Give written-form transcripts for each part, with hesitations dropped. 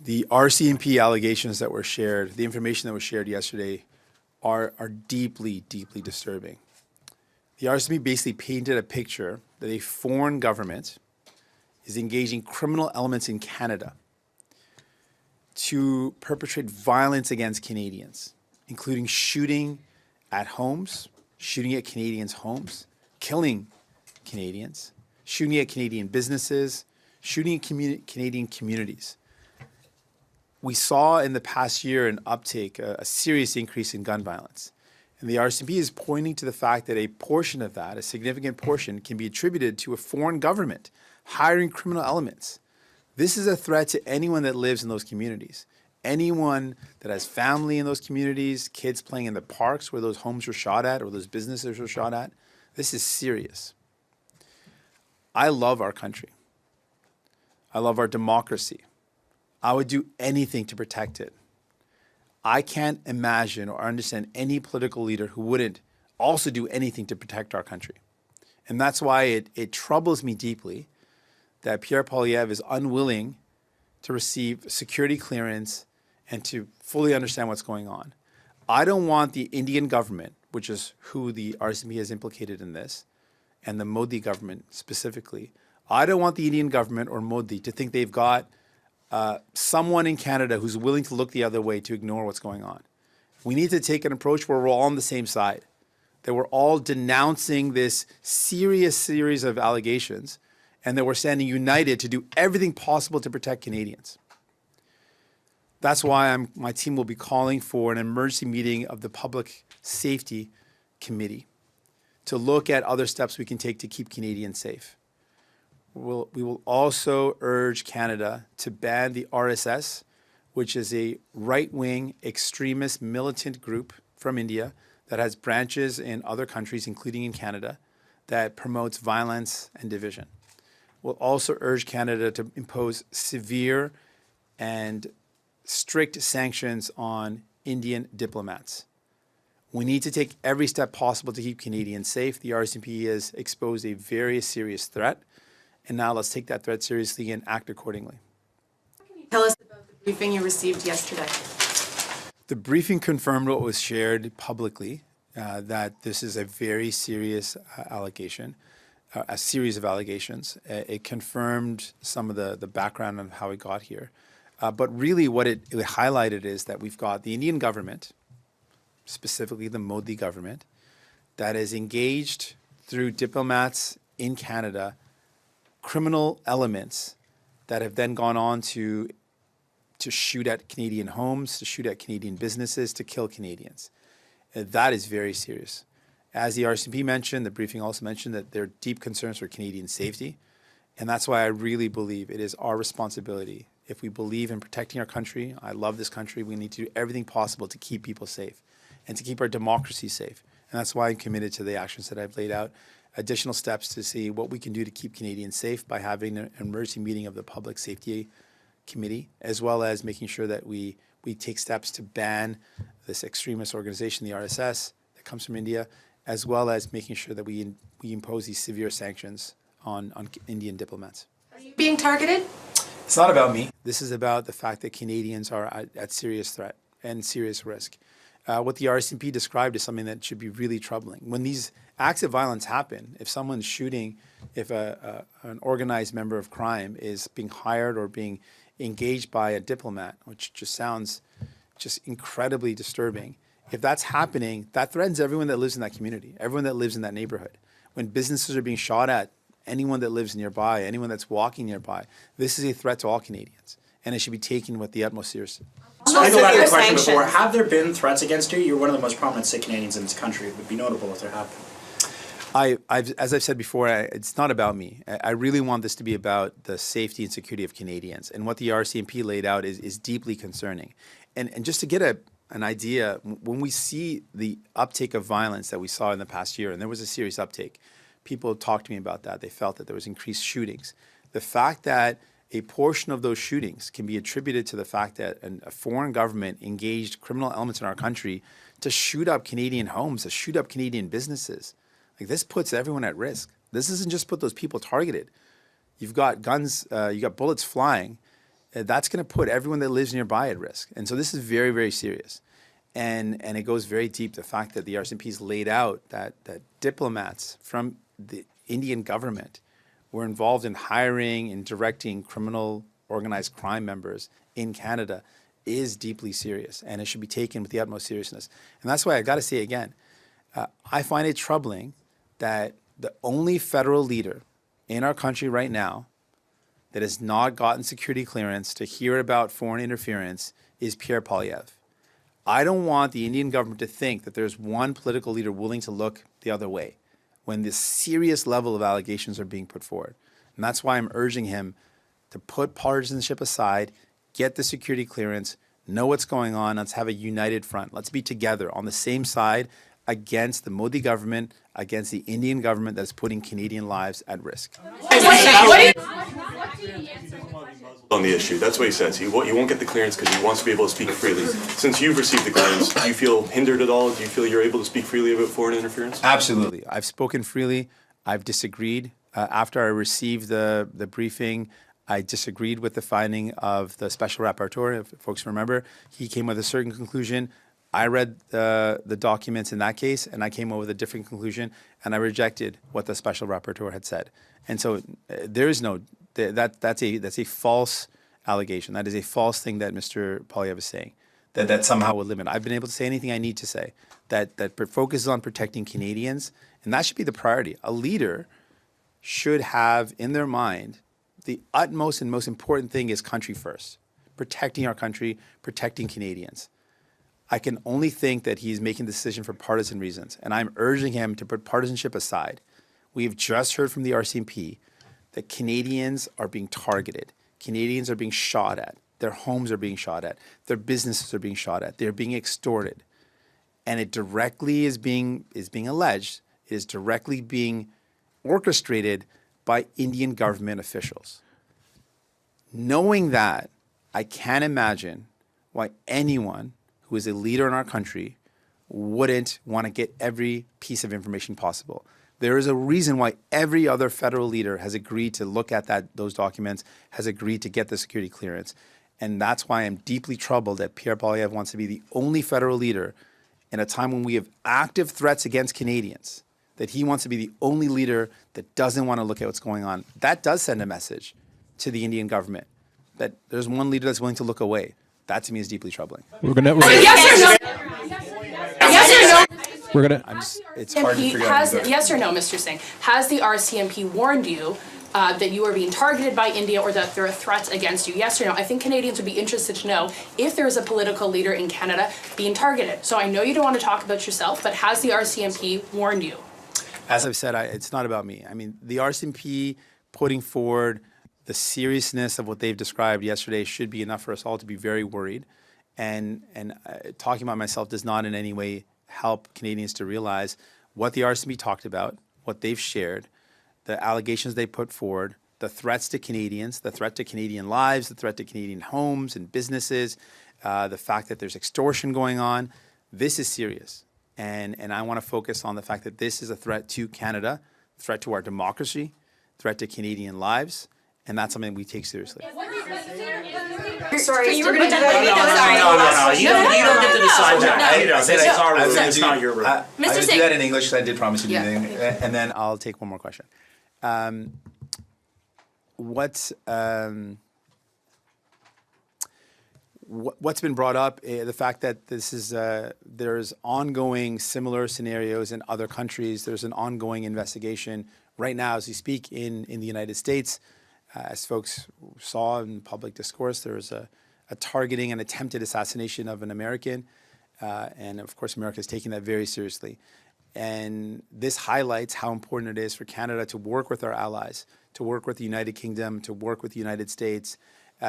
The RCMP allegations that were shared, the information that was shared yesterday, are deeply, deeply disturbing. The RCMP basically painted a picture that a foreign government is engaging criminal elements in Canada to perpetrate violence against Canadians, including shooting at homes, shooting at Canadians' homes, killing Canadians, shooting at Canadian businesses, shooting at Canadian communities. We saw in the past year an uptake, a serious increase in gun violence. And the RCMP is pointing to the fact that a portion of that, a significant portion, can be attributed to a foreign government hiring criminal elements. This is a threat to anyone that lives in those communities. Anyone that has family in those communities, kids playing in the parks where those homes were shot at or those businesses were shot at. This is serious. I love our country. I love our democracy. I would do anything to protect it. I can't imagine or understand any political leader who wouldn't also do anything to protect our country. And that's why it troubles me deeply that Pierre Poilievre is unwilling to receive security clearance and to fully understand what's going on. I don't want the Indian government, which is who the RCMP has implicated in this, and the Modi government specifically. I don't want the Indian government or Modi to think they've got someone in Canada who's willing to look the other way to ignore what's going on. We need to take an approach where we're all on the same side, that we're all denouncing this serious series of allegations, and that we're standing united to do everything possible to protect Canadians. That's why my team will be calling for an emergency meeting of the Public Safety Committee to look at other steps we can take to keep Canadians safe. We will also urge Canada to ban the RSS, which is a right-wing extremist militant group from India that has branches in other countries, including in Canada, that promotes violence and division. We'll also urge Canada to impose severe and strict sanctions on Indian diplomats. We need to take every step possible to keep Canadians safe. The RCMP has exposed a very serious threat, and now let's take that threat seriously and act accordingly. What can you tell us about the briefing you received yesterday? The briefing confirmed what was shared publicly, that this is a very serious allegation, a series of allegations. It confirmed some of the background of how it got here. But really what it highlighted is that we've got the Indian government, specifically the Modi government, that is engaged through diplomats in Canada, criminal elements that have then gone on to shoot at Canadian homes, to shoot at Canadian businesses, to kill Canadians. That is very serious. As the RCMP mentioned, the briefing also mentioned that there are deep concerns for Canadian safety. And that's why I really believe it is our responsibility. If we believe in protecting our country, I love this country, we need to do everything possible to keep people safe and to keep our democracy safe. And that's why I'm committed to the actions that I've laid out, additional steps to see what we can do to keep Canadians safe by having an emergency meeting of the Public Safety Committee, as well as making sure that we take steps to ban this extremist organization, the RSS, that comes from India, as well as making sure that we impose these severe sanctions on Indian diplomats. Are you being targeted? It's not about me. This is about the fact that Canadians are at serious threat and serious risk. What the RCMP described is something that should be really troubling. When these acts of violence happen, if someone's shooting, if an organized member of crime is being hired or being engaged by a diplomat, which just sounds just incredibly disturbing, if that's happening, that threatens everyone that lives in that community, everyone that lives in that neighborhood. When businesses are being shot at, anyone that lives nearby, anyone that's walking nearby, this is a threat to all Canadians, and it should be taken with the utmost seriousness. So I go back to the question before. Have there been threats against you? You're one of the most prominent Sikh Canadians in this country. It would be notable if there have been. As I've said before, it's not about me. I really want this to be about the safety and security of Canadians. And what the RCMP laid out is deeply concerning. And just to get an idea, when we see the uptake of violence that we saw in the past year, and there was a serious uptake, people talked to me about that. They felt that there was increased shootings. The fact that a portion of those shootings can be attributed to the fact that a foreign government engaged criminal elements in our country to shoot up Canadian homes, to shoot up Canadian businesses. Like, this puts everyone at risk. This doesn't just put those people targeted. You've got guns, you got bullets flying, that's going to put everyone that lives nearby at risk. And so this is very, very serious. And it goes very deep. The fact that the RCMP has laid out that diplomats from the Indian government were involved in hiring and directing criminal organized crime members in Canada is deeply serious, and it should be taken with the utmost seriousness. And that's why I got to say again, I find it troubling that the only federal leader in our country right now that has not gotten security clearance to hear about foreign interference is Pierre Poilievre. I don't want the Indian government to think that there's one political leader willing to look the other way when this serious level of allegations are being put forward. And that's why I'm urging him to put partisanship aside, get the security clearance, know what's going on, let's have a united front. Let's be together on the same side against the Modi government, against the Indian government that's putting Canadian lives at risk. On the issue, that's what he says. He won't get the clearance because he wants to be able to speak freely. Since you've received the clearance, do you feel hindered at all? Do you feel you're able to speak freely about foreign interference? Absolutely. I've spoken freely. I've disagreed. After I received the briefing, I disagreed with the finding of the special rapporteur. If folks remember, he came with a certain conclusion. I read the documents in that case, and I came up with a different conclusion, and I rejected what the special rapporteur had said. And so there is no that's a false allegation. That is a false thing that Mr. Poilievre is saying. That somehow would limit. I've been able to say anything I need to say. That focuses on protecting Canadians, and that should be the priority. A leader should have in their mind the utmost and most important thing is country first, protecting our country, protecting Canadians. I can only think that he's making the decision for partisan reasons, and I'm urging him to put partisanship aside. We've just heard from the RCMP that Canadians are being targeted. Canadians are being shot at. Their homes are being shot at. Their businesses are being shot at. They're being extorted. And it directly is being alleged, it is directly being orchestrated by Indian government officials. Knowing that, I can't imagine why anyone who is a leader in our country wouldn't want to get every piece of information possible. There is a reason why every other federal leader has agreed to look at those documents, has agreed to get the security clearance. And that's why I'm deeply troubled that Pierre Poilievre wants to be the only federal leader in a time when we have active threats against Canadians, that he wants to be the only leader that doesn't want to look at what's going on. That does send a message to the Indian government that there's one leader that's willing to look away. That to me is deeply troubling. We're gonna. Yes or no? Yes or no? We're gonna. It's hard to figure out. Yes or no, Mr. Singh? Has the RCMP warned you that you are being targeted by India or that there are threats against you? Yes or no? I think Canadians would be interested to know if there is a political leader in Canada being targeted. So I know you don't want to talk about yourself, but has the RCMP warned you? As I've said, it's not about me. I mean, the RCMP putting forward the seriousness of what they've described yesterday should be enough for us all to be very worried. And talking about myself does not in any way help Canadians to realize what the RCMP talked about, what they've shared, the allegations they put forward, the threats to Canadians, the threat to Canadian lives, the threat to Canadian homes and businesses, the fact that there's extortion going on. This is serious. And I want to focus on the fact that this is a threat to Canada, threat to our democracy, threat to Canadian lives, and that's something we take seriously. Sorry, you were going to do No. You don't get to decide that. It's our room. It's not your room. I will do that in English because I did promise you anything, and then I'll take one more question. What's been brought up, the fact that this is there's ongoing similar scenarios in other countries. There's an ongoing investigation right now as we speak in the United States. As folks saw in public discourse, there was a targeting and attempted assassination of an American. And of course, America is taking that very seriously. And this highlights how important it is for Canada to work with our allies, to work with the United Kingdom, to work with the United States,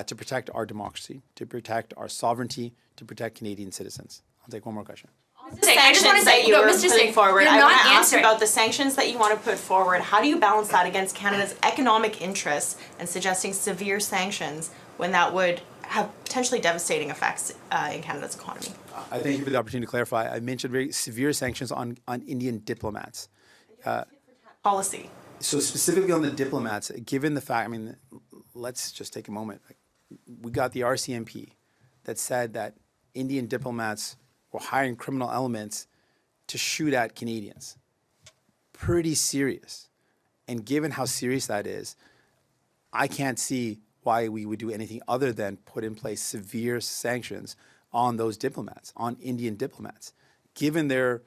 to protect our democracy, to protect our sovereignty, to protect Canadian citizens. I'll take one more question. The sanctions that you were putting forward, I want to ask about the sanctions that you want to put forward. How do you balance that against Canada's economic interests and suggesting severe sanctions when that would have potentially devastating effects in Canada's economy? I thank you for the opportunity to clarify. I mentioned very severe sanctions on Indian diplomats. Policy. So specifically on the diplomats, given the fact, I mean, let's just take a moment. we got the RCMP that said that Indian diplomats were hiring criminal elements to shoot at Canadians. Pretty serious. And given how serious that is, I can't see why we would do anything other than put in place severe sanctions on those diplomats, on Indian diplomats, given the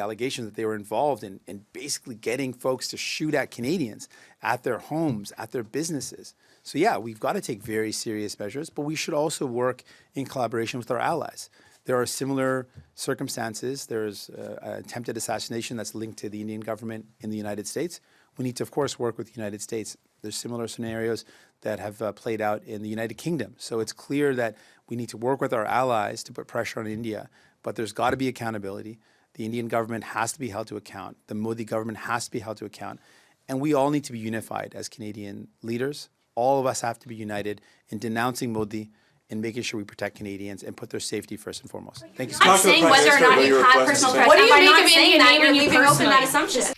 allegations that they were involved in basically getting folks to shoot at Canadians, at their homes, at their businesses. So yeah, we've got to take very serious measures, but we should also work in collaboration with our allies. There are similar circumstances. There's an attempted assassination that's linked to the Indian government in the United States. We need to, of course, work with the United States. There's similar scenarios that have played out in the United Kingdom. So it's clear that we need to work with our allies to put pressure on India, but there's got to be accountability. The Indian government has to be held to account. The Modi government has to be held to account. And we all need to be unified as Canadian leaders. All of us have to be united in denouncing Modi and making sure we protect Canadians and put their safety first and foremost. Thank you so much. I'm saying whether or not you have personal threats. What do you I'm make not of saying India that you're naming you leaving open that personally? assumption.